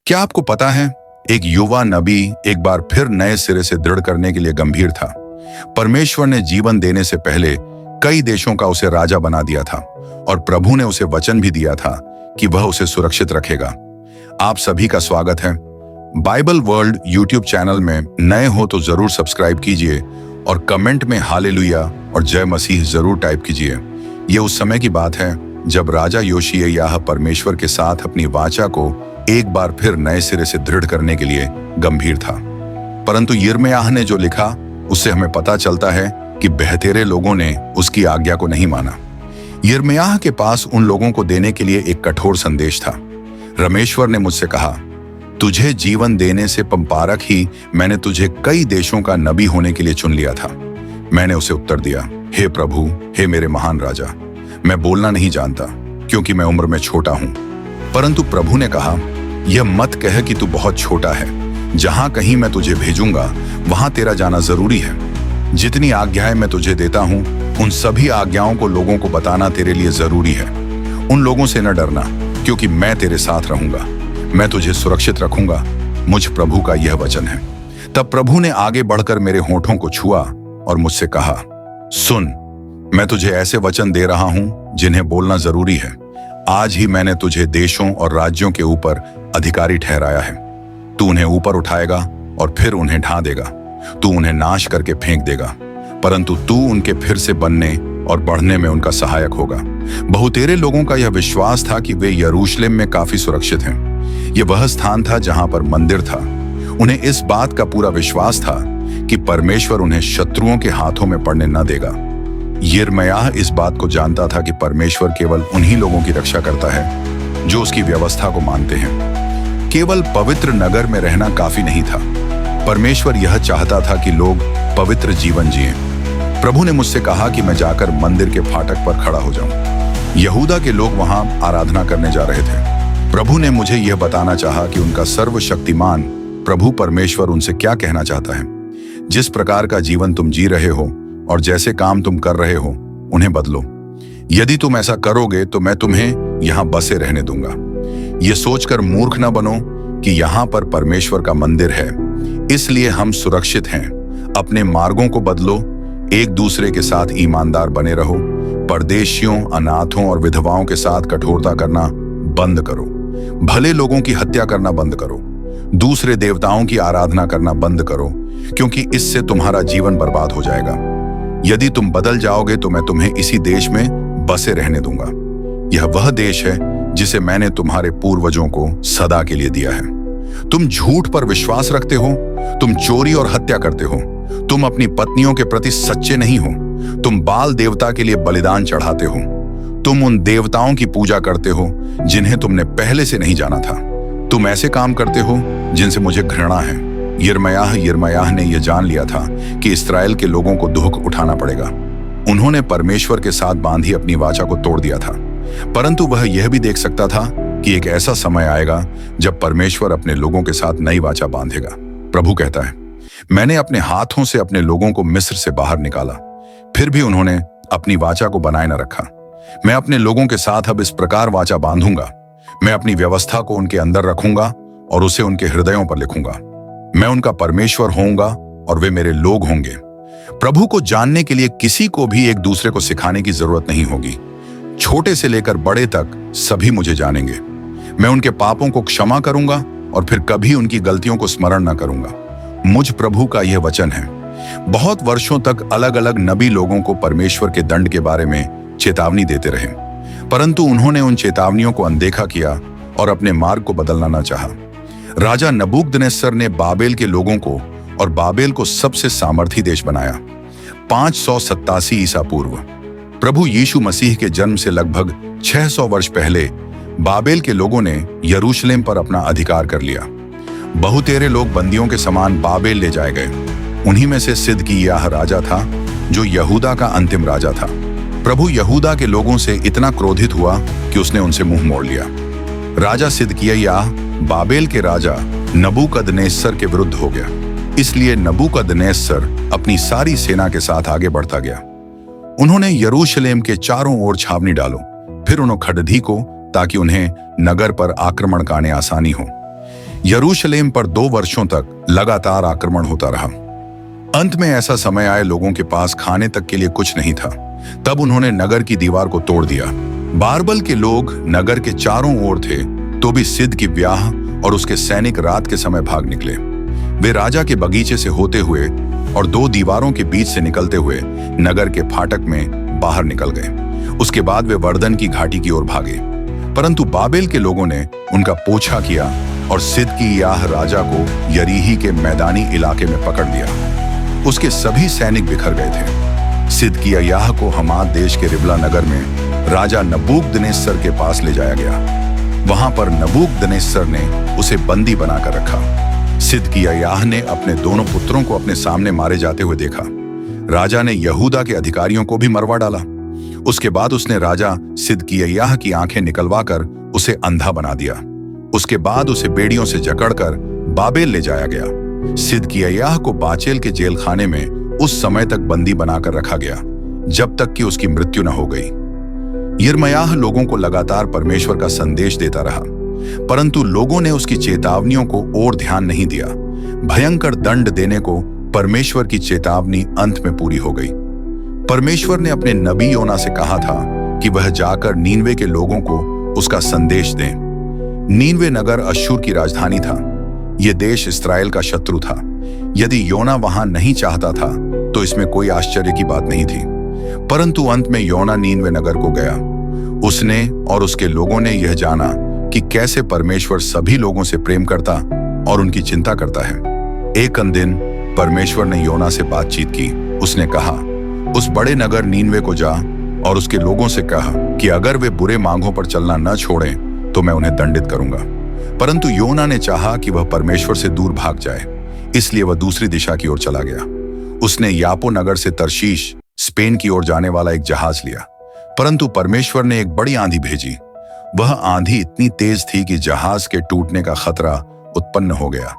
क्या आपको पता है, एक युवा नबी एक बार फिर नए सिरे से दृढ़ करने के लिए गंभीर था। परमेश्वर ने जीवन देने से पहले कई देशों का उसे राजा बना दिया था और प्रभु ने उसे वचन भी दिया था कि वह उसे सुरक्षित रखेगा। आप सभी का स्वागत है बाइबल वर्ल्ड यूट्यूब चैनल में। नए हो तो जरूर सब्सक्राइब कीजिए और कमेंट में हालेलुया और जय मसीह जरूर टाइप कीजिए। यह उस समय की बात है जब राजा योशिय्याह परमेश्वर के साथ अपनी वाचा को एक बार फिर नए सिरे से दृढ़ करने के लिए गंभीर था। परंतु यिर्मयाह ने जो लिखा उससे हमें पता चलता है कि बहतेरे लोगों ने उसकी आज्ञा को नहीं माना। यिर्मयाह के पास उन लोगों को देने के लिए एक कठोर संदेश था। रमेश्वर ने मुझसे कहा, तुझे जीवन देने से पंपारक ही मैंने तुझे कई देशों का नबी होने के लिए चुन लिया था। मैंने उसे उत्तर दिया, हे प्रभु, हे मेरे महान राजा, मैं बोलना नहीं जानता क्योंकि मैं उम्र में छोटा हूं। परंतु प्रभु ने कहा, यह मत कह कि तू बहुत छोटा है। जहां कहीं मैं तुझे भेजूंगा वहां तेरा जाना जरूरी है। जितनी आज्ञाएं मैं तुझे देता हूं उन सभी आज्ञाओं को लोगों को बताना तेरे लिए जरूरी है। उन लोगों से न डरना क्योंकि मैं तेरे साथ रहूंगा। मैं तुझे सुरक्षित रखूंगा। मुझ प्रभु का यह वचन है। तब प्रभु ने आगे बढ़कर मेरे होठों को छुआ और मुझसे कहा, सुन, मैं तुझे ऐसे वचन दे रहा हूं जिन्हें बोलना जरूरी है। आज ही मैंने तुझे देशों और राज्यों के ऊपर अधिकारी ठहराया है। तू उन्हें ऊपर उठाएगा और फिर उन्हें ढा देगा। तू उन्हें नाश करके फेंक देगा, परंतु तू उनके फिर से बनने और बढ़ने में उनका सहायक होगा। बहुतेरे लोगों का यह विश्वास था कि वे यरूशलेम में काफी सुरक्षित हैं। यह वह स्थान था जहां पर मंदिर था। उन्हें इस बात का पूरा विश्वास था कि परमेश्वर उन्हें शत्रुओं के हाथों में पड़ने न देगा। यिर्मयाह इस बात को जानता था कि परमेश्वर केवल उन्हीं लोगों की रक्षा करता है जो उसकी व्यवस्था को मानते हैं। केवल पवित्र नगर में रहना काफी नहीं था। परमेश्वर यह चाहता था कि लोग पवित्र जीवन जिएं। प्रभु ने मुझसे कहा कि मैं जाकर मंदिर के फाटक पर खड़ा हो जाऊं। यहूदा के लोग वहां आराधना करने जा रहे थे। प्रभु ने मुझे यह बताना चाहा कि उनका सर्वशक्तिमान प्रभु परमेश्वर उनसे क्या कहना चाहता है। जिस प्रकार का जीवन तुम जी रहे हो और जैसे काम तुम कर रहे हो उन्हें बदलो। यदि तुम ऐसा करोगे तो मैं तुम्हें यहां बसे रहने दूंगा। यह सोचकर मूर्ख न बनो कि यहां पर परमेश्वर का मंदिर है, इसलिए हम सुरक्षित हैं। अपने मार्गों को बदलो, एक दूसरे के साथ ईमानदार बने रहो। परदेशियों, अनाथों और विधवाओं के साथ कठोरता करना बंद करो। भले लोगों की हत्या करना बंद करो। दूसरे देवताओं की आराधना करना बंद करो, क्योंकि इससे तुम्हारा जीवन बर्बाद हो जाएगा। यदि तुम बदल जाओगे तो मैं तुम्हें इसी देश में बसे रहने दूंगा। यह वह देश है जिसे मैंने तुम्हारे पूर्वजों को सदा के लिए दिया है। तुम झूठ पर विश्वास रखते हो। तुम चोरी और हत्या करते हो। तुम अपनी पत्नियों के प्रति सच्चे नहीं हो। तुम बाल देवता के लिए बलिदान चढ़ाते हो। तुम उन देवताओं की पूजा करते हो जिन्हें तुमने पहले से नहीं जाना था। तुम ऐसे काम करते हो जिनसे मुझे घृणा है। यिर्मयाह ने यह जान लिया था कि इस्राएल के लोगों को दुख उठाना पड़ेगा। उन्होंने परमेश्वर के साथ बांधी अपनी वाचा को तोड़ दिया था। परंतु वह यह भी देख सकता था कि एक ऐसा समय आएगा जब परमेश्वर अपने लोगों के साथ नई वाचा बांधेगा। प्रभु कहता है, मैंने अपने हाथों से अपने लोगों को मिस्र से बाहर निकाला, फिर भी उन्होंने अपनी वाचा को बनाए न रखा। मैं अपने लोगों के साथ अब इस प्रकार वाचा बांधूंगा। मैं अपनी व्यवस्था को उनके अंदर रखूंगा और उसे उनके हृदयों पर लिखूंगा। मैं उनका परमेश्वर होऊंगा और वे मेरे लोग होंगे। प्रभु को जानने के लिए किसी को भी एक दूसरे को सिखाने की जरूरत नहीं होगी। छोटे से लेकर बड़े तक सभी मुझे जानेंगे। मैं उनके पापों को क्षमा करूंगा और फिर कभी उनकी गलतियों को स्मरण न करूंगा। मुझ प्रभु का यह वचन है। बहुत वर्षों तक अलग अलग नबी लोगों को परमेश्वर के दंड के बारे में चेतावनी देते रहे, परंतु उन्होंने उन चेतावनियों को अनदेखा किया और अपने मार्ग को बदलना न चाहा। राजा नबूकदनेस्सर ने बाबेल के लोगों को और बाबेल को सबसे सामर्थी देश बनाया। 587 ईसा पूर्व प्रभु यीशु मसीह के जन्म से लगभग 600 वर्ष पहले बाबेल के लोगों ने यरूशलेम पर अपना अधिकार कर लिया। बहुतेरे लोग बंदियों के समान बाबेल ले जाए गए। उन्हीं में से सिदकिय्याह राजा था जो यहूदा का अंतिम राजा था। प्रभु यहूदा के लोगों से इतना क्रोधित हुआ कि उसने उनसे मुंह मोड़ लिया। राजा सिदकिय्याह बाबेल के राजा नबूकदनेस्सर के विरुद्ध हो गया। इसलिए नबूकदनेस्सर अपनी सारी सेना के साथ आगे बढ़ता गया। उन्होंने यरूशलेम के चारों ओर छावनी डालो, फिर उन्होंने खड़दी को, ताकि उन्हें नगर पर आक्रमण करने आसानी हो। यरूशलेम पर 2 वर्षों तक लगातार आक्रमण होता रहा। अंत में ऐसा समय आए लोगों के पास खाने तक के लिए कुछ नहीं था। तब उन्होंने नगर की दीवार को तोड़ दिया। बारबल के लोग नगर के चारों ओर थे, तो भी सिद की ब्याह और उसके सैनिक रात के समय भाग निकले। वे राजा के बगीचे से होते हुए और 2 दीवारों के बीच से निकलते हुए नगर के फाटक में बाहर निकल गए। उसके बाद वे वर्दन की घाटी की ओर भागे, परंतु बाबेल के लोगों ने उनका पोछा किया और सिद की याह राजा को यरीही के मैदानी इलाके में पकड़ लिया। उसके सभी सैनिक बिखर गए थे। सिद की याह को हमाद देश के रिबला नगर में राजा नबूकदनेस्सर के पास ले जाया गया। वहां पर नबूकदनेस्सर ने उसे बंदी बनाकर रखा। सिद की याह ने अपने दोनों पुत्रों को अपने सामने मारे जाते हुए देखा। राजा ने यहूदा के अधिकारियों को भी मरवा डाला। उसके बाद उसने राजा सिद की याह की आंखें निकलवाकर उसे अंधा बना दिया। उसके बाद उसे बेड़ियों से जकड़कर बाबेल ले जाया गया। सिद की याह को बाचेल के जेल खाने में उस समय तक बंदी बनाकर रखा गया जब तक कि उसकी मृत्यु न हो गई। यिर्मयाह लोगों को लगातार परमेश्वर का संदेश देता रहा, परंतु लोगों ने उसकी चेतावनियों को और ध्यान नहीं दिया। भयंकर दंड देने को परमेश्वर की चेतावनी अंत में पूरी हो गई। परमेश्वर ने अपने नबी योना से कहा था कि वह जाकर नीनवे के लोगों को उसका संदेश दें। नीनवे नगर अश्शूर की राजधानी था। यह देश इस्राएल का शत्रु था। यदि योना वहां नहीं चाहता था तो इसमें कोई आश्चर्य की बात नहीं थी, परंतु अंत में योना नीनवे नगर को गया। उसने और उसके लोगों ने यह जाना कि कैसे परमेश्वर सभी लोगों से प्रेम करता और उनकी चिंता करता है। एक दिन परमेश्वर ने योना से बातचीत की। उसने कहा, उस बड़े नगर नीनवे को जा और उसके लोगों से कहा कि अगर वे बुरे मांगों पर चलना न छोड़ें तो मैं उन्हें दंडित करूंगा। परंतु योना ने चाहा कि वह परमेश्वर से दूर भाग जाए, इसलिए वह दूसरी दिशा की ओर चला गया। उसने यापो नगर से तरशीश स्पेन की ओर जाने वाला एक जहाज लिया, परंतु परमेश्वर ने एक बड़ी आंधी भेजी। वह आंधी इतनी तेज थी कि जहाज के टूटने का खतरा उत्पन्न हो गया।